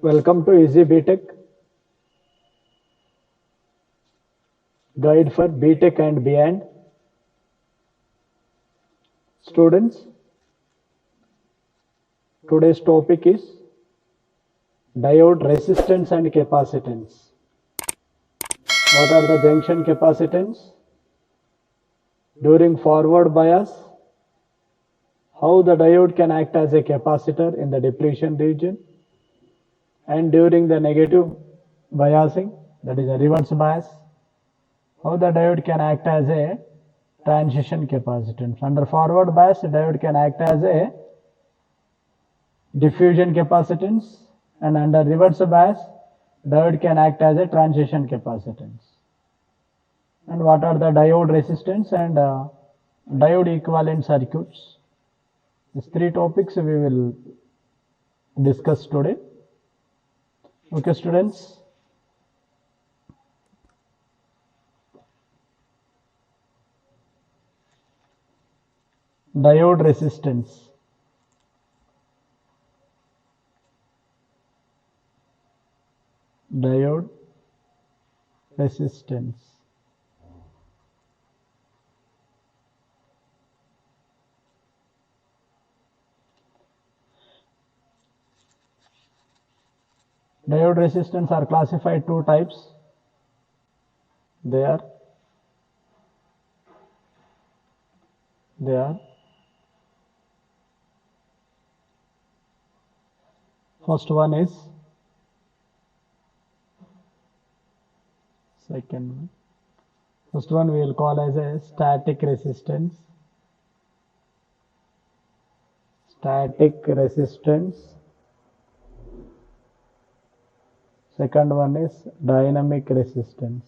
Welcome to Easy BTech, guide for BTech and beyond. Students, today's topic is diode resistance and capacitance. What are the junction capacitance? During forward bias, how the diode can act as a capacitor in the depletion region, and during the negative biasing, that is a reverse bias, how the diode can act as a transition capacitance. Under forward bias, the diode can act as a diffusion capacitance, and under reverse bias, diode can act as a transition capacitance. And what are the diode resistance and diode equivalent circuits? These three topics we will discuss today. Okay, students. Diode resistance. Diode resistance. Diode resistance are classified two types. They are first one is first one we will call as a static resistance. Second one is dynamic resistance.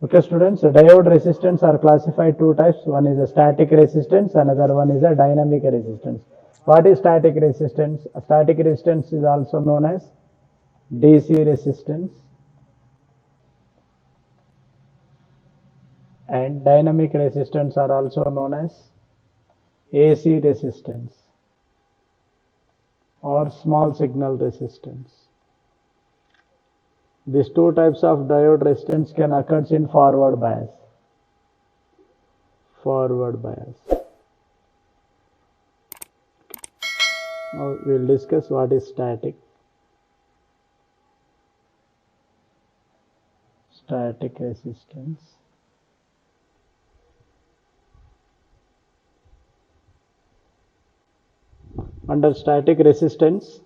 Okay, students, diode resistance are classified two types. One is a static resistance, another one is a dynamic resistance. What is static resistance? A static resistance is also known as DC resistance, and dynamic resistance are also known as AC resistance or small signal resistance. These two types of diode resistance can occur in forward bias. Now we will discuss what is static resistance. Under static resistance,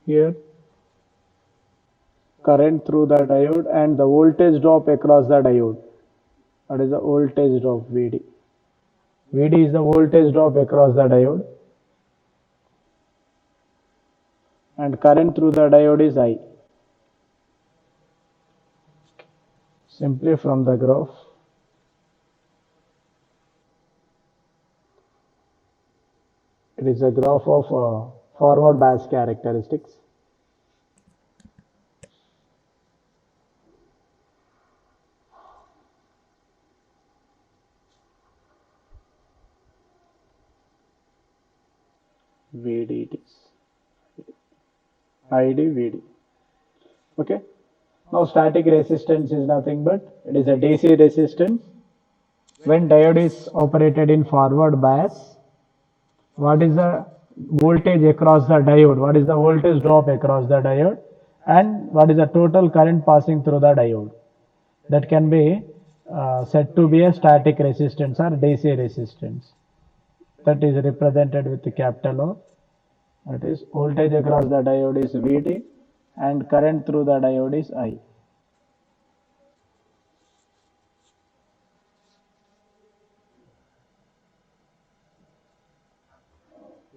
here current through the diode and the voltage drop across the diode. That is the voltage drop, VD. VD is the voltage drop across the diode, and current through the diode is I. Simply from the graph, it is a graph of forward bias characteristics. VD it is. ID VD. Okay. Now static resistance is nothing but it is a DC resistance. When diode is operated in forward bias, what is the voltage across the diode? What is the voltage drop across the diode? And what is the total current passing through the diode? That can be said to be a static resistance or DC resistance. That is represented with the capital O. That is voltage across the diode is VD and current through the diode is I.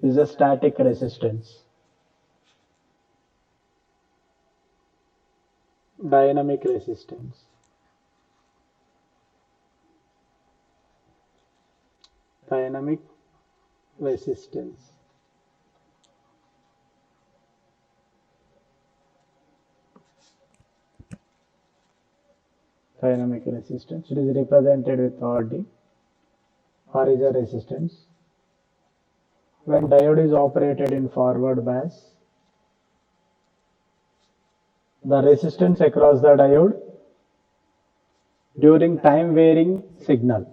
This is a static resistance. Dynamic resistance. resistance. Dynamic resistance. It is represented with RD. R is a resistance. When diode is operated in forward bias, the resistance across the diode during time varying signal.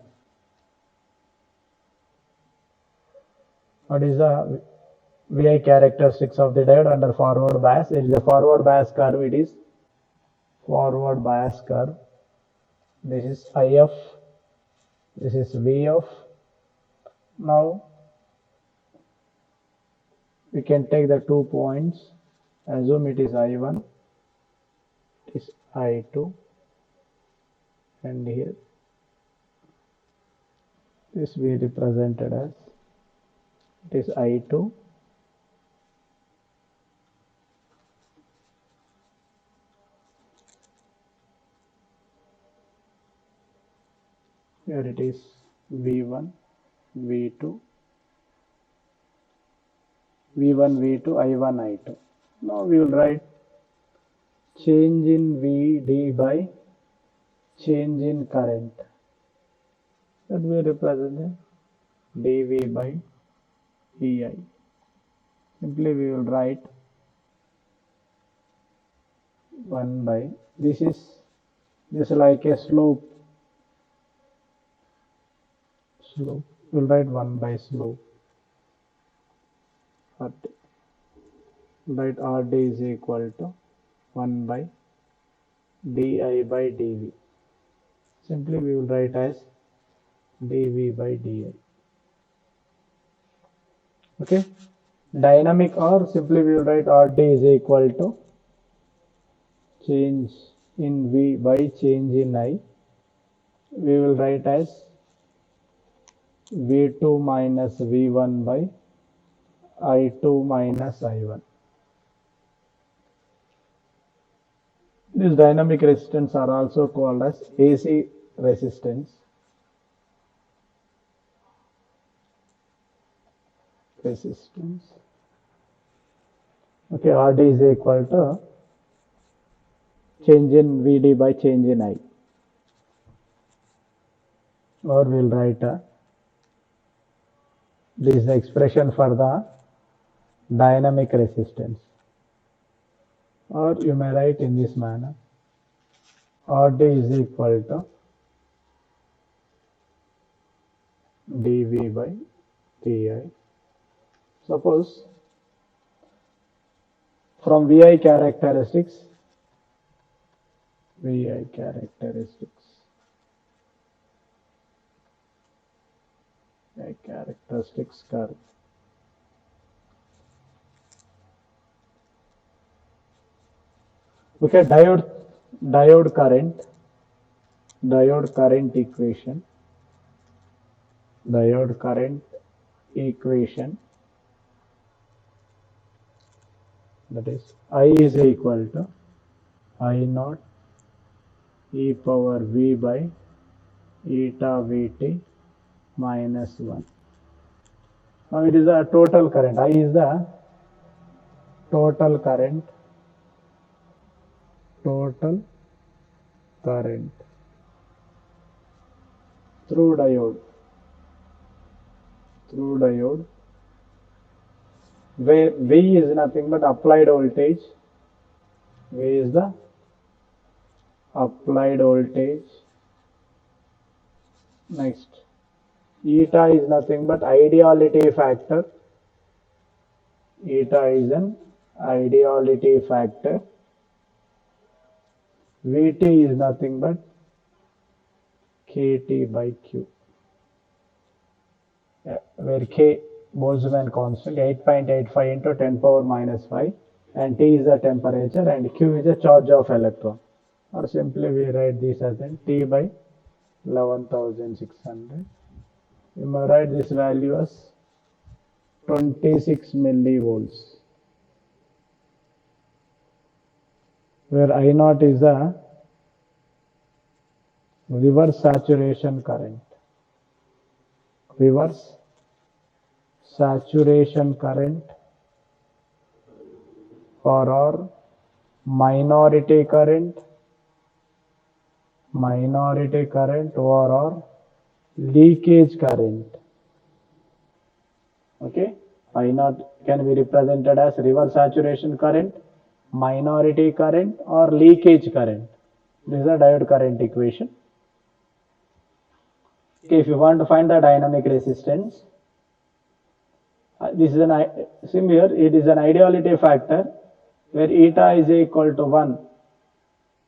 What is the VI characteristics of the diode under forward bias? It is a forward bias curve. It is forward bias curve. This is IF. This is VF. Now we can take the 2 points. Assume it is I1. It is I2. And here this we represented as it is I2. Here it is V1, V2, V1, V2, I1, I2. Now we will write change in VD by change in current. That we represent dV by dI. Simply we will write 1 by, this is like a slope. We will write 1 by slope. RD. Write RD is equal to 1 by dI by dV. Simply we will write as dV by dI. Okay. Dynamic, or simply we will write RD is equal to change in V by change in I. We will write as V2 minus V1 by I2 minus I1. These dynamic resistance are also called as AC resistance. Okay, RD is equal to change in VD by change in I. Or we will write this is the expression for the dynamic resistance. Or you may write in this manner, RD is equal to dV by dI. Suppose from VI characteristics curve. Okay, diode current equation. Diode current equation, that is I is equal to I naught e power V by eta Vt minus 1. Now it is the total current. I is the total current through diode, where V is nothing but applied voltage. V is the applied voltage. Next, eta is nothing but ideality factor. Eta is an ideality factor. Vt is nothing but Kt by Q, where K Boltzmann constant 8.85 into 10 power minus 5, and T is the temperature and Q is the charge of electron. Or simply we write this as in T by 11,600. You may write this value as 26 millivolts, where I naught is the reverse saturation current. Reverse saturation current or minority current or leakage current. Okay, I naught can be represented as reverse saturation current, minority current or leakage current. This is the diode current equation. Okay, if you want to find the dynamic resistance, this is same here, it is an ideality factor where eta is equal to 1.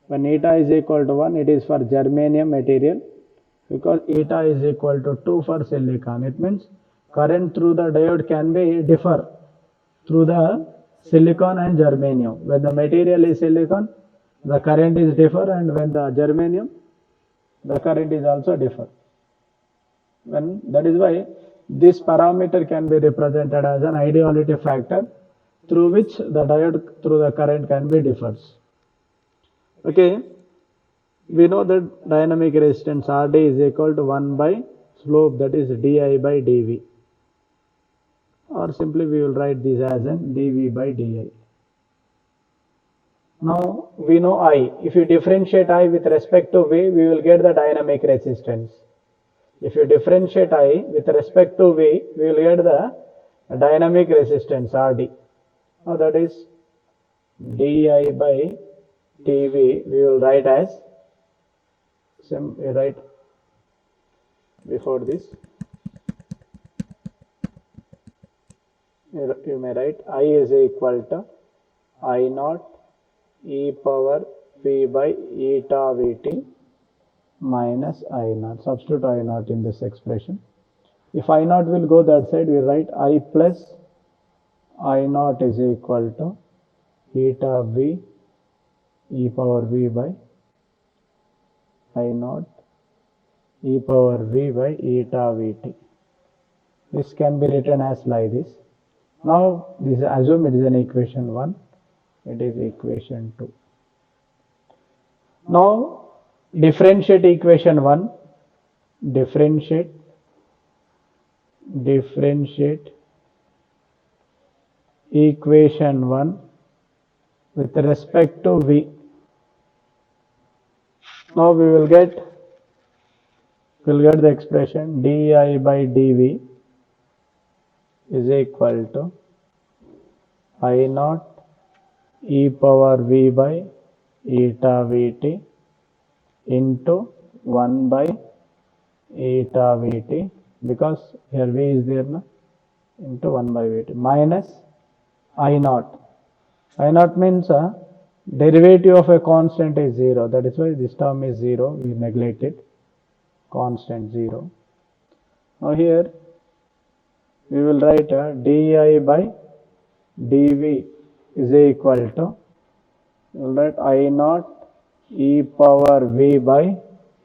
When eta is equal to 1, it is for germanium material, because eta is equal to 2 for silicon. It means current through the diode can be differ through the silicon and germanium. When the material is silicon, the current is differ, and when the germanium, the current is also differ. That is why this parameter can be represented as an ideality factor through which the diode through the current can be differs. Okay, we know that dynamic resistance Rd is equal to 1 by slope, that is di by dv, or simply we will write this as an dv by di. Now we know I. If you differentiate I with respect to V, we will get the dynamic resistance. If you differentiate I with respect to V, we will get the dynamic resistance Rd. Now that is di by dv, we will write as, we write before this, you may write I is equal to I naught e power v by eta vt minus I naught. Substitute I naught in this expression. If I naught will go that side, we write I plus I naught is equal to eta v e power v by I naught e power v by eta vt. This can be written as like this. Now this assume it is an equation 1, it is equation 2. Now differentiate equation 1, differentiate equation 1 with respect to V. Now we will get the expression di by dv is equal to I naught e power v by eta vt into 1 by eta vt, because here v is there now, into 1 by vt minus I naught. I naught means derivative of a constant is 0. That is why this term is 0. We neglected constant 0. Now here we will write di by dv is equal to, we will write I naught e power v by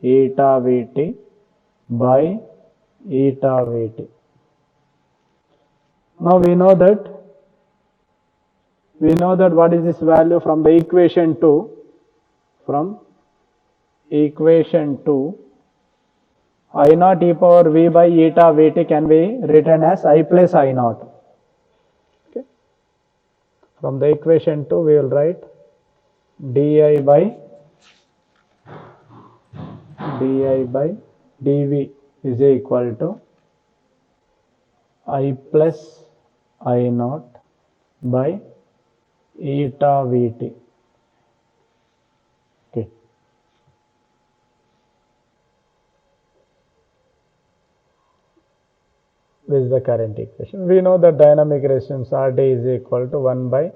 eta vt by eta vt. Now we know that what is this value from the equation 2. From equation 2, I naught e power v by eta vt can be written as I plus I naught. Okay. From the equation 2, we will write di by dv is equal to I plus I naught by eta vt. Okay. This is the current equation. We know that dynamic resistance Rd is equal to 1 by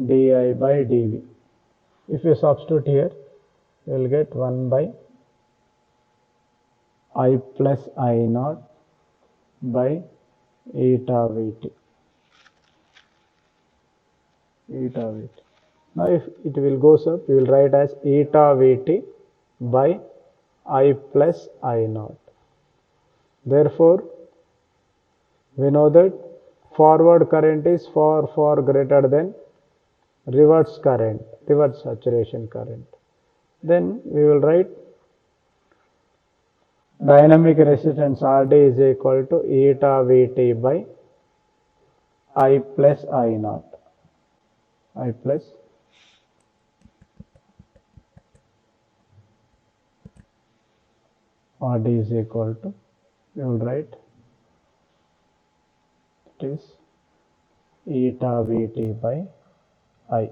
di by dv. If you substitute here, you will get 1 by I plus I naught by eta vt. Now if it will goes up, we will write as eta vt by I plus I naught. Therefore, we know that forward current is far greater than reverse saturation current. Then we will write dynamic resistance Rd is equal to eta vt by I plus I naught. I plus RD is equal to, we will write, it is eta Vt by I.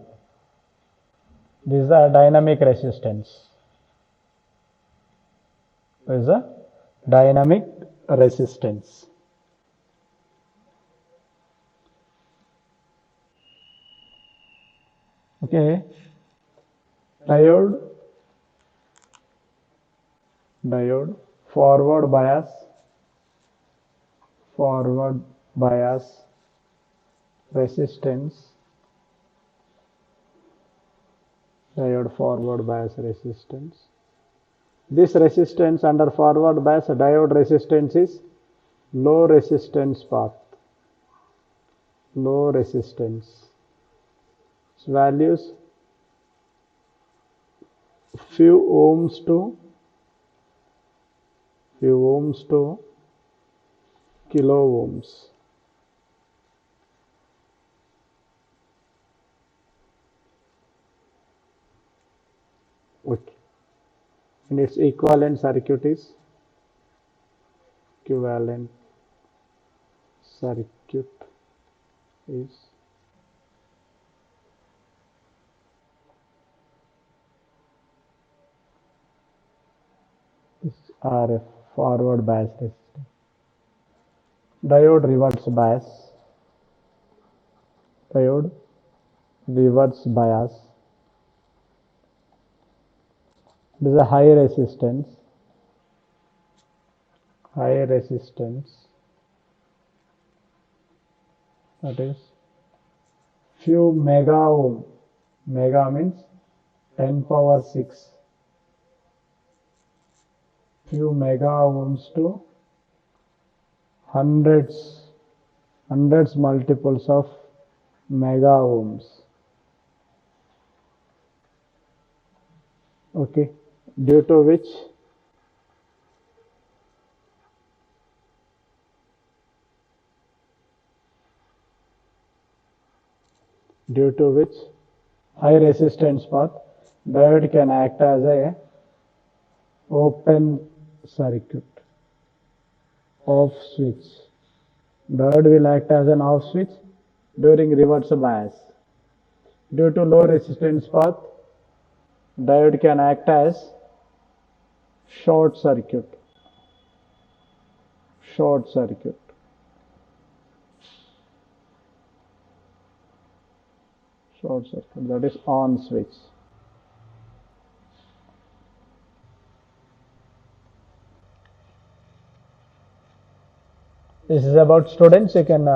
This is the dynamic resistance. This is the dynamic resistance. Okay. Diode forward bias resistance, diode forward bias resistance. This resistance under forward bias diode resistance is low resistance path, low resistance. Its values few ohms to kilo ohms. Okay. And its equivalent circuit is RF, forward bias resistance. Diode reverse bias. Diode reverse bias. This is a high resistance. That is few mega ohm. Mega means 10 power 6. Few mega ohms to hundreds multiples of mega ohms. Okay, due to which high resistance path, diode can act as a open circuit, off switch. Diode will act as an off switch during reverse bias. Due to low resistance path, diode can act as short circuit. That is on switch. This is about students, you can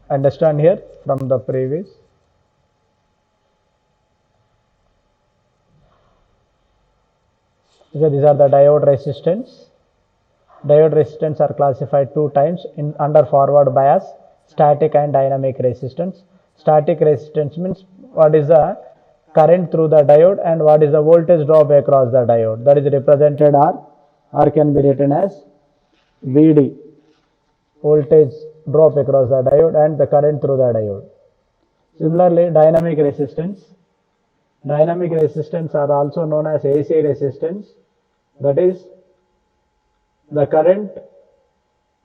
understand here from the previous. So these are the diode resistance. Diode resistance are classified two times under forward bias, static and dynamic resistance. Static resistance means what is the current through the diode and what is the voltage drop across the diode. That is represented or can be written as Vd, voltage drop across the diode and the current through the diode. Similarly, dynamic resistance are also known as AC resistance. That is the current,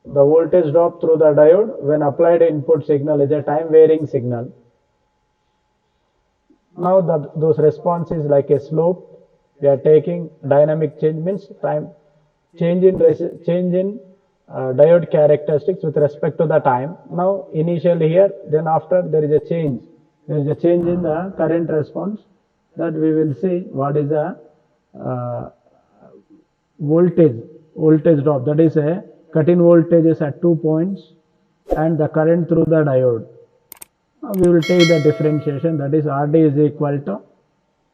the voltage drop through the diode when applied input signal is a time varying signal. Now those response is like a slope. We are taking dynamic change means time change in diode characteristics with respect to the time. Now initially here, then after there is a change. There is a change in the current response, that we will see what is the voltage drop. That is a cut-in voltages at 2 points and the current through the diode. Now we will take the differentiation, that is RD is equal to,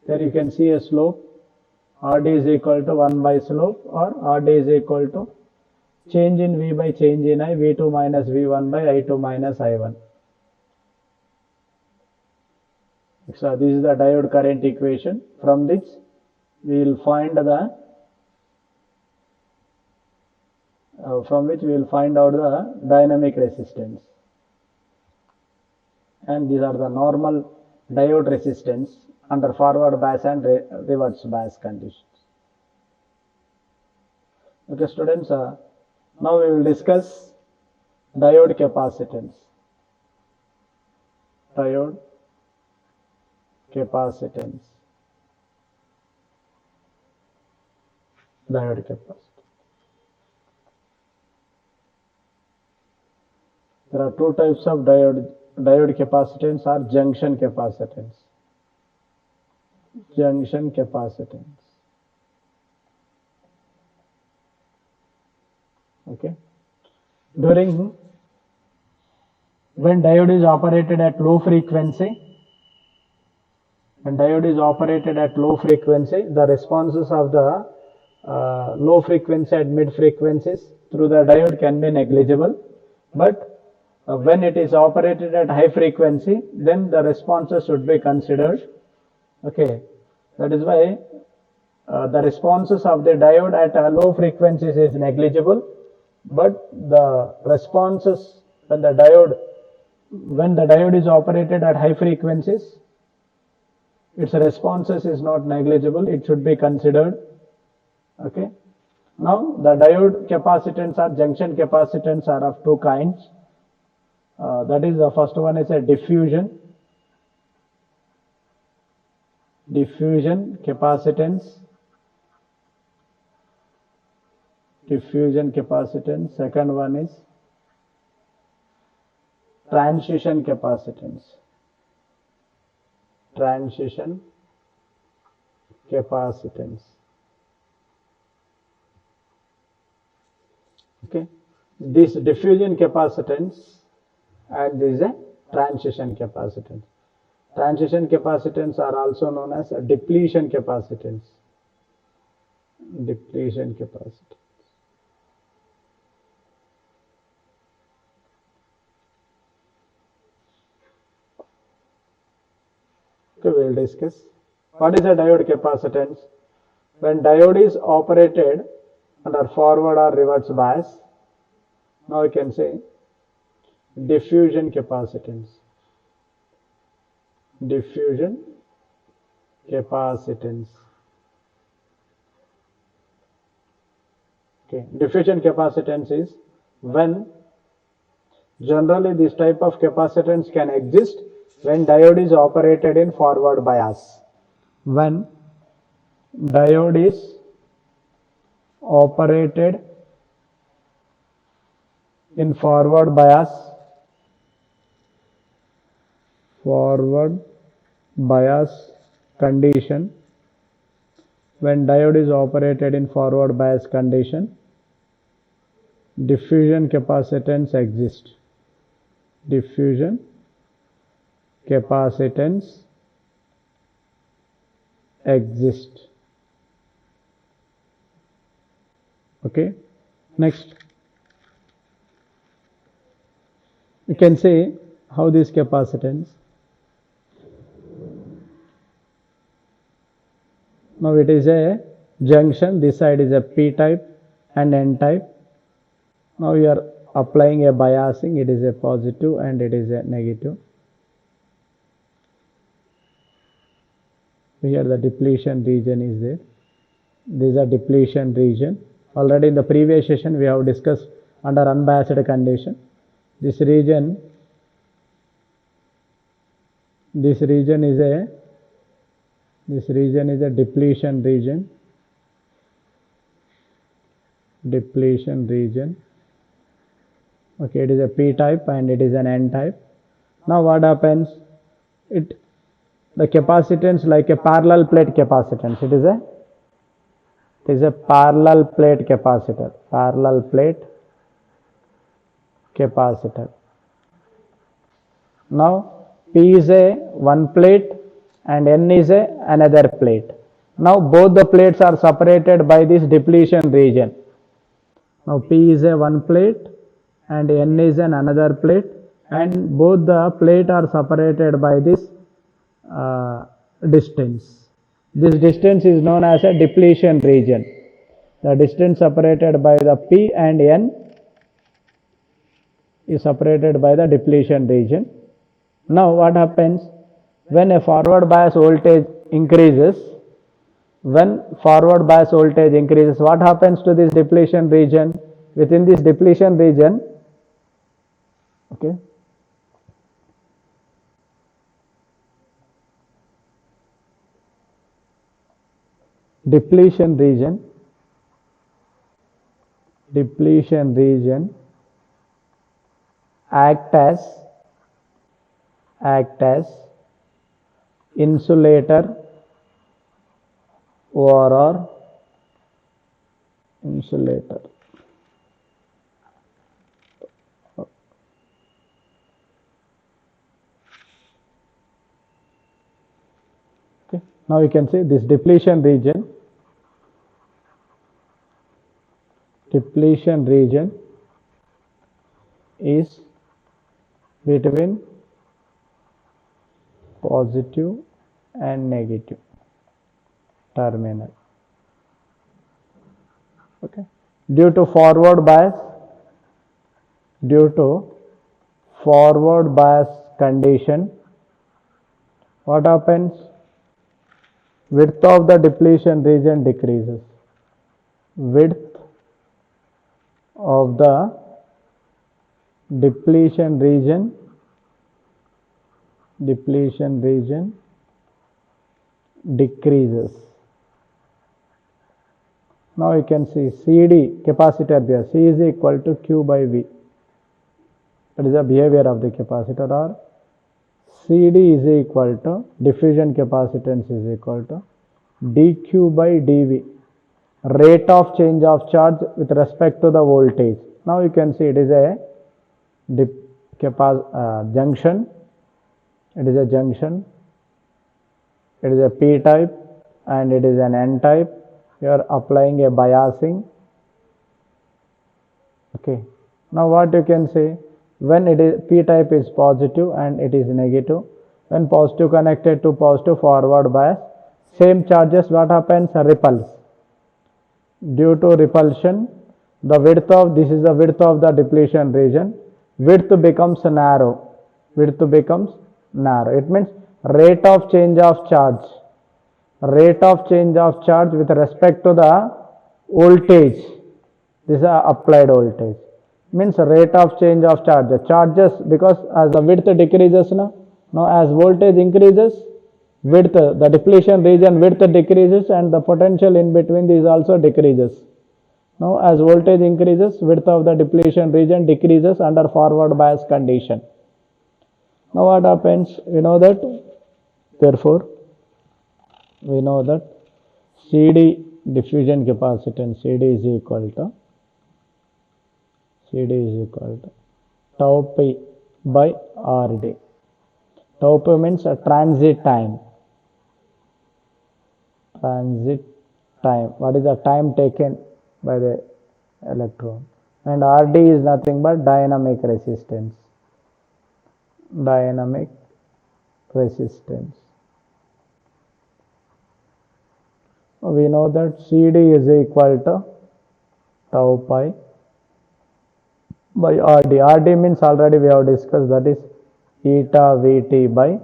there you can see a slope, RD is equal to 1 by slope, or RD is equal to change in V by change in I, V2 minus V1 by I2 minus I1. So this is the diode current equation, from which we will find the out the dynamic resistance. and these are the normal diode resistance under forward bias and reverse bias conditions. Okay students, now we will discuss diode capacitance. Diode capacitance. Diode capacitance. There are two types of diode capacitance or junction capacitance. Junction capacitance. Okay. When diode is operated at low frequency, the responses of the low frequency and mid frequencies through the diode can be negligible, but when it is operated at high frequency, then the responses should be considered. Okay, that is why the responses of the diode at low frequencies is negligible, but the responses when the diode is operated at high frequencies, its responses is not negligible, it should be considered. Okay, now the diode capacitance or junction capacitance are of two kinds. That is, the first one is a diffusion capacitance. Second one is transition capacitance. Okay, this diffusion capacitance and this is a transition capacitance. Transition capacitance are also known as a depletion capacitance. Okay, we will discuss. What is a diode capacitance? When diode is operated under forward or reverse bias, now you can say diffusion capacitance. Okay, diffusion capacitance is when generally this type of capacitance can exist when diode is operated in forward bias. When diode is operated in forward bias condition, diffusion capacitance exists. Okay, next you can say how this capacitance. Now it is a junction, this side is a P type and N type. Now you are applying a biasing, it is a positive and it is a negative. Here the depletion region is there. This is a depletion region. Already in the previous session we have discussed under unbiased condition. This region is a depletion region. Okay, it is a P type and it is an N type. Now what happens? The capacitance like a parallel plate capacitance. It is a parallel plate capacitor. Now P is a one plate and N is a another plate. Now both the plates are separated by this depletion region. Now P is a one plate and N is an another plate, and both the plate are separated by this distance. This distance is known as a depletion region. The distance separated by the P and N is separated by the depletion region. Now what happens when a forward bias voltage increases? When forward bias voltage increases, what happens to this depletion region? Within this depletion region, okay, depletion region act as insulator or insulator. Okay. Now you can see this depletion region is between positive and negative terminal. Okay. Due to forward bias condition, what happens? Width of the depletion region decreases. Width of the depletion region decreases. Now you can see CD capacitor behavior. C is equal to Q by V. That is the behavior of the capacitor, or CD is equal to diffusion capacitance is equal to dQ by dV, rate of change of charge with respect to the voltage. Now you can see it is a junction. It is a junction. It is a P type and it is an N type. You are applying a biasing. Okay. Now what you can say, when it is P type is positive and it is negative, when positive connected to positive forward bias, same charges, what happens? Repulse. Due to repulsion, the width of, this is the width of the depletion region, width becomes narrow. It means rate of change of charge with respect to the voltage. This is applied voltage. Means rate of change of charge. The charges, because as the width decreases, now as voltage increases, width, the depletion region width decreases and the potential in between these also decreases. Now as voltage increases, width of the depletion region decreases under forward bias condition. Now what happens? We know that, therefore, we know that CD diffusion capacitance, CD is equal to tau P by RD. Tau P means a transit time. What is the time taken by the electron? And RD is nothing but dynamic resistance. We know that CD is equal to tau pi by RD. RD means already we have discussed, that is eta Vt by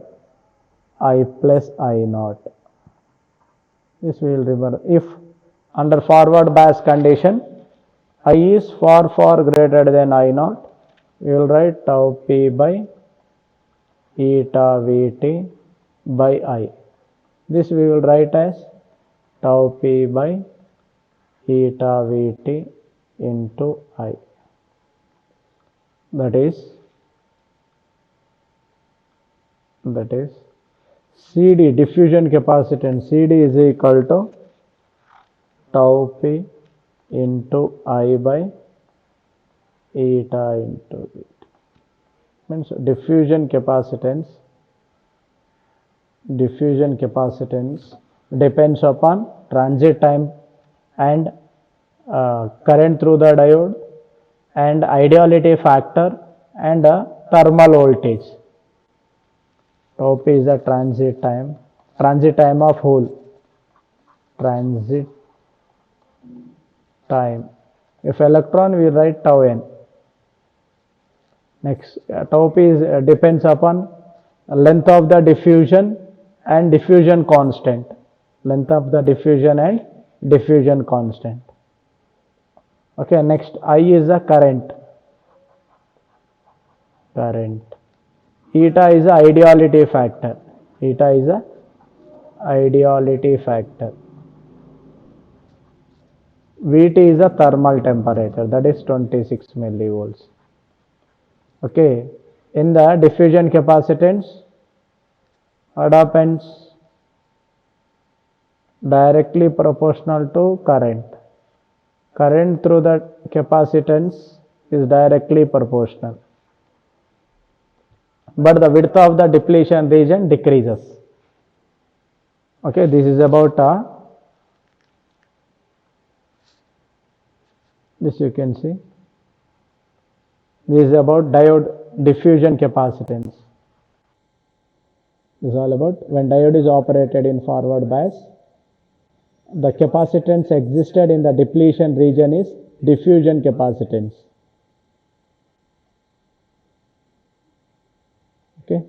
I plus I naught. This we will remember. If under forward bias condition, I is far greater than I naught, we will write tau P by eta Vt by I. This we will write as tau P by eta Vt into I. That is CD diffusion capacitance. CD is equal to tau P into I by eta into Vt. Means diffusion capacitance depends upon transit time and current through the diode and ideality factor and thermal voltage. Tau P is the transit time of hole. Transit time. If electron, we write tau n. Next, tau P is, depends upon length of the diffusion and diffusion constant. Length of the diffusion and diffusion constant. Okay, next I is the current. Current. Eta is the ideality factor. Eta is the ideality factor. Vt is the thermal temperature, that is 26 millivolts. Okay, in the diffusion capacitance, what happens? Directly proportional to current. Current through the capacitance is directly proportional. But the width of the depletion region decreases. Okay, this is about this you can see. This is about diode diffusion capacitance. This is all about when diode is operated in forward bias, the capacitance existed in the depletion region is diffusion capacitance. Okay.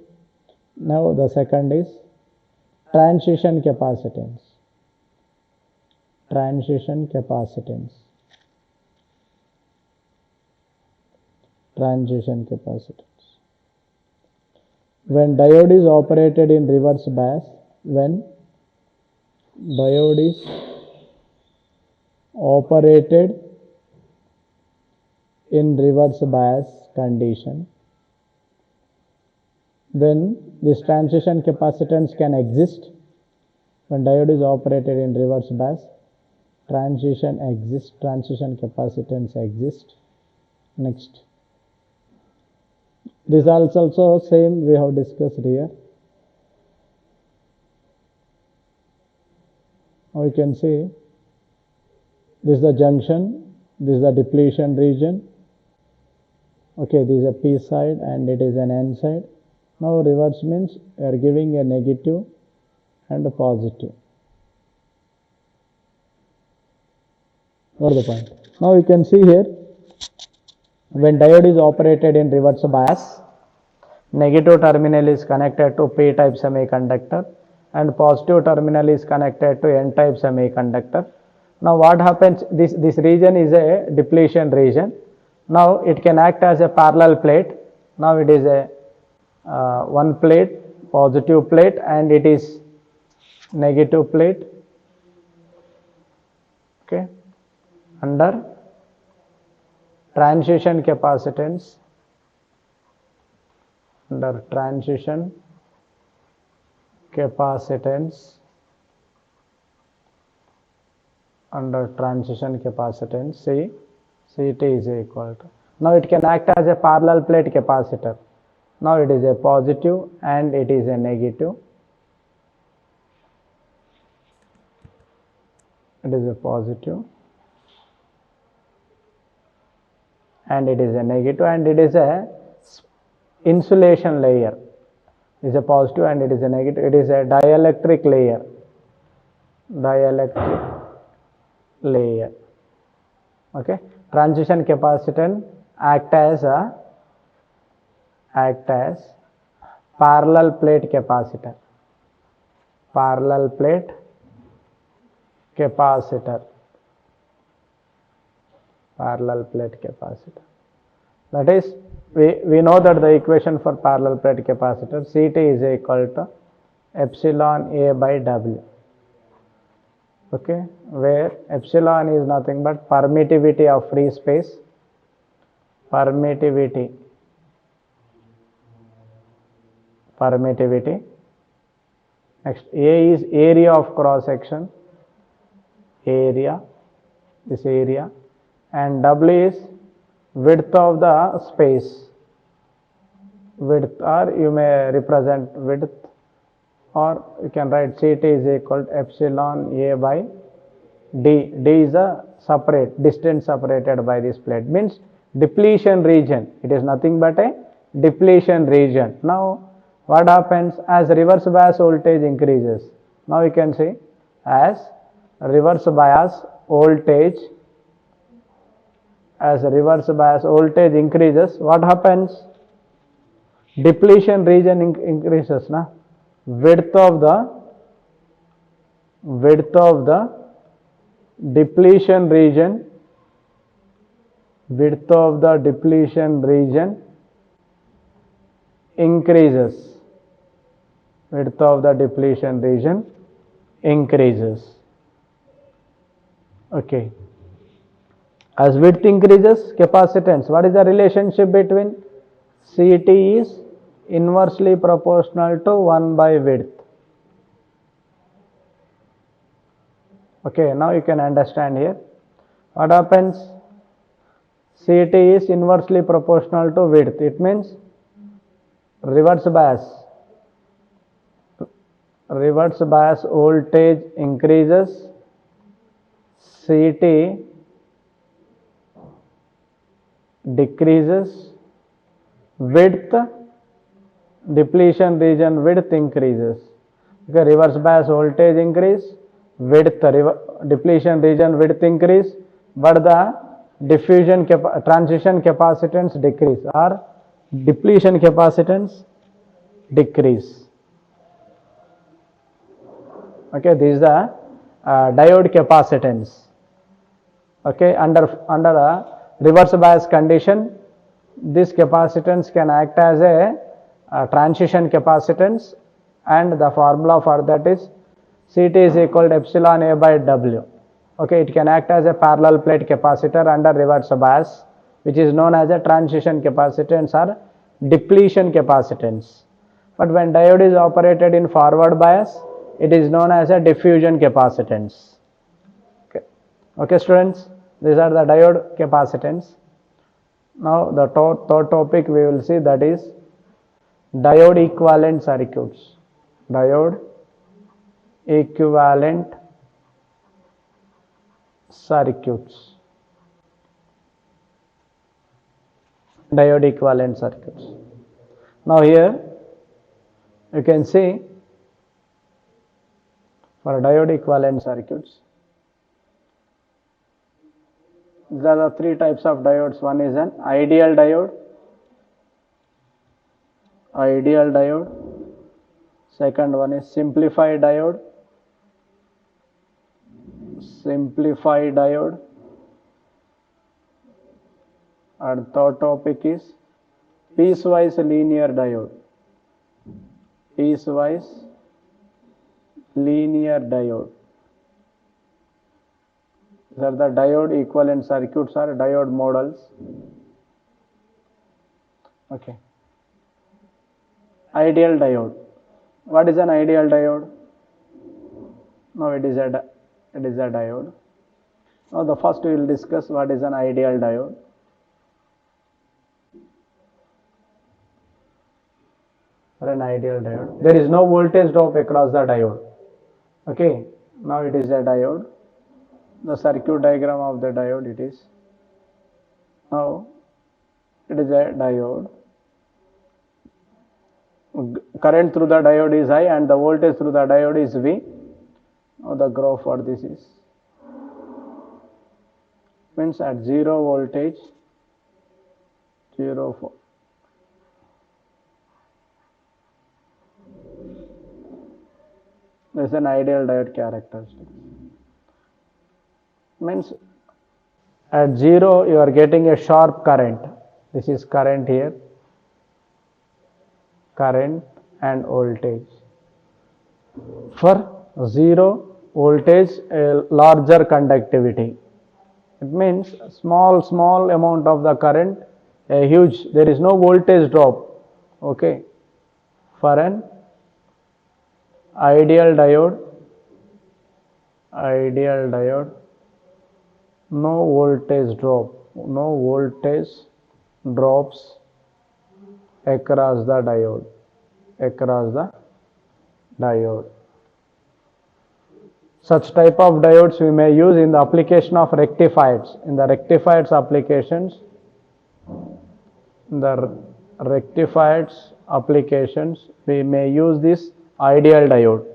Now the second is transition capacitance. Transition capacitance. Transition capacitance. When diode is operated in reverse bias, when diode is operated in reverse bias condition, then this transition capacitance can exist. When diode is operated in reverse bias, transition exists, transition capacitance exists. Next, this also same we have discussed here. Now you can see this is the junction, this is the depletion region. Okay, this is a P side and it is an N side. Now reverse means we are giving a negative and a positive. What is the point? Now you can see here, when diode is operated in reverse bias, negative terminal is connected to P-type semiconductor and positive terminal is connected to N-type semiconductor. Now what happens, this region is a depletion region. Now it can act as a parallel plate. Now it is a one plate, positive plate, and it is negative plate. Okay, under transition capacitance, under transition capacitance, under transition capacitance, C, Ct is equal to, now it can act as a parallel plate capacitor. Now it is a positive and it is a negative. It is a positive and it is a negative, and it is a insulation layer. It is a positive and it is a negative. It is a dielectric layer. Dielectric layer. Okay. Transition capacitance act as parallel plate capacitor. Parallel plate capacitor. Parallel plate capacitor. That is, we know that the equation for parallel plate capacitor, Ct is equal to epsilon A by W. Okay, where epsilon is nothing but permittivity of free space. Permittivity. Next, A is area of cross section. Area, this area, and W is width of the space. Width, or you may represent width, or you can write Ct is equal to epsilon A by D. D is a separate distance separated by this plate, means depletion region. It is nothing but a depletion region. Now what happens as reverse bias voltage increases? Now you can see as reverse bias voltage, as reverse bias voltage increases, what happens? depletion region increases, na? Width of the depletion region, width of the depletion region increases. Width of the depletion region increases. Okay. As width increases, capacitance. What is the relationship between CT is inversely proportional to 1 by width. Okay, now you can understand here. What happens? CT is inversely proportional to width. It means reverse bias. Reverse bias voltage increases, CT decreases, width, depletion region width increases. Okay, reverse bias voltage increase, width, depletion region width increase, but the transition capacitance decrease or depletion capacitance decrease. Okay, this is the diode capacitance. Okay, under a reverse bias condition, this capacitance can act as a transition capacitance, and the formula for that is CT is equal to epsilon A by W. Okay, it can act as a parallel plate capacitor under reverse bias, which is known as a transition capacitance or depletion capacitance. But when diode is operated in forward bias, it is known as a diffusion capacitance. Okay, students, these are the diode capacitance. Now the third topic we will see, that is diode equivalent circuits. Diode equivalent circuits. Diode equivalent circuits. Now here you can see, for diode equivalent circuits, there are three types of diodes. One is an ideal diode. Second one is simplified diode. And third topic is piecewise linear diode. Piecewise linear diode. These are the diode equivalent circuits or diode models. Okay. Ideal diode. What is an ideal diode? Now it is a diode. Now the first we will discuss what is an ideal diode. For an ideal diode, there is no voltage drop across the diode. Okay. Now it is a diode. The circuit diagram of the diode it is. Now it is a diode. Current through the diode is I and the voltage through the diode is V. Now the graph for this is, means at 0 voltage, 0 this is an ideal diode characteristic. Means at 0 you are getting a sharp current. This is current here, current and voltage. For 0 voltage, a larger conductivity. It means small amount of the current, a huge, there is no voltage drop. Okay. For an ideal diode, no voltage drops across the diode. Such type of diodes we may use in the application of rectifiers. In the rectifiers applications, we may use this ideal diode.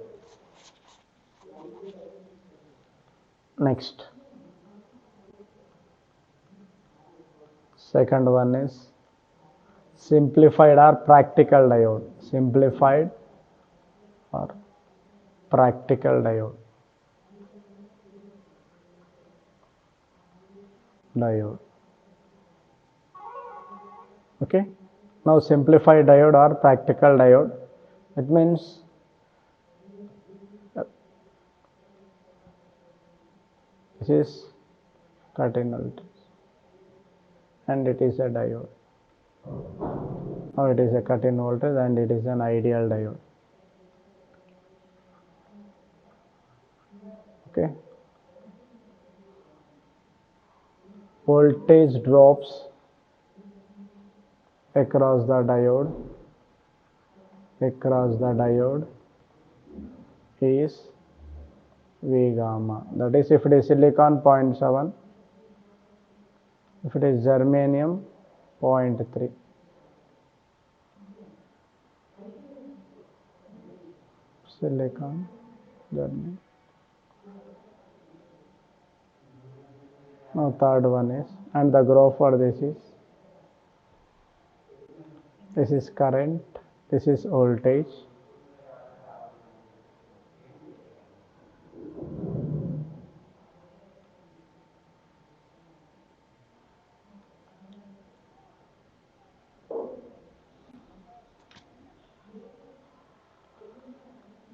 Next, second one is simplified or practical diode, simplified or practical diode. Okay, now simplified diode or practical diode, it means this is cut-in voltage and it is a diode. Now it is a cut-in voltage and it is an ideal diode. Okay, voltage drops across the diode is V gamma. That is, if it is silicon, 0.7, if it is germanium, 0.3. Silicon, germanium. Now third one is, and the graph for this is current, this is voltage.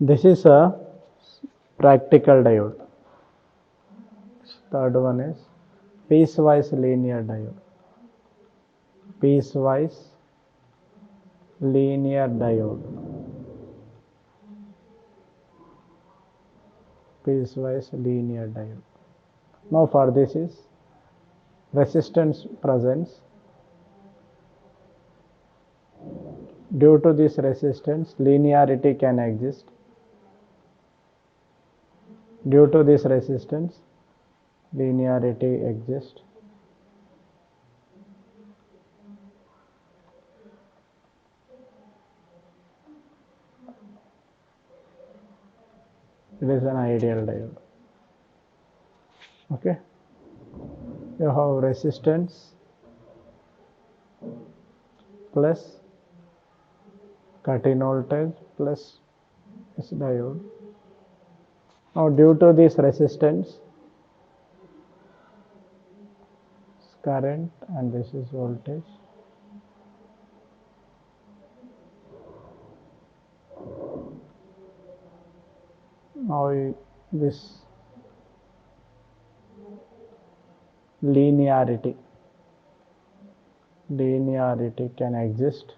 This is a practical diode. Third one is piecewise linear diode. Piecewise linear diode. Piecewise linear diode. Now for this is resistance presence. Due to this resistance, linearity can exist. Due to this resistance, linearity exists. It is an ideal diode. Okay, you have resistance plus cut-in voltage plus this diode. Now due to this resistance, current and this is voltage. Now this linearity can exist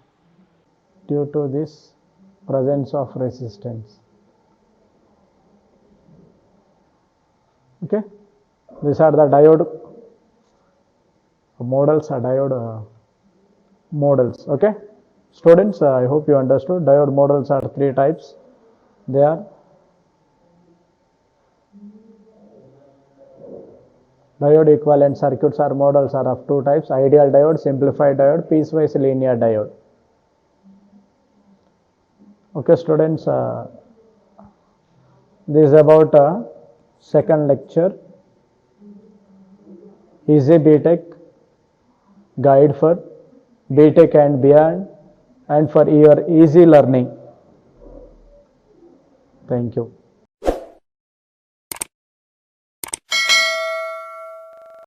due to this presence of resistance. Okay, these are the diode models, models. Okay, students, I hope you understood. Diode models are three types. They are diode equivalent circuits or models are of two types: ideal diode, simplified diode, piecewise linear diode. Okay, students, this is about second lecture, Easy BTech guide for BTech and beyond, and for your easy learning. Thank you.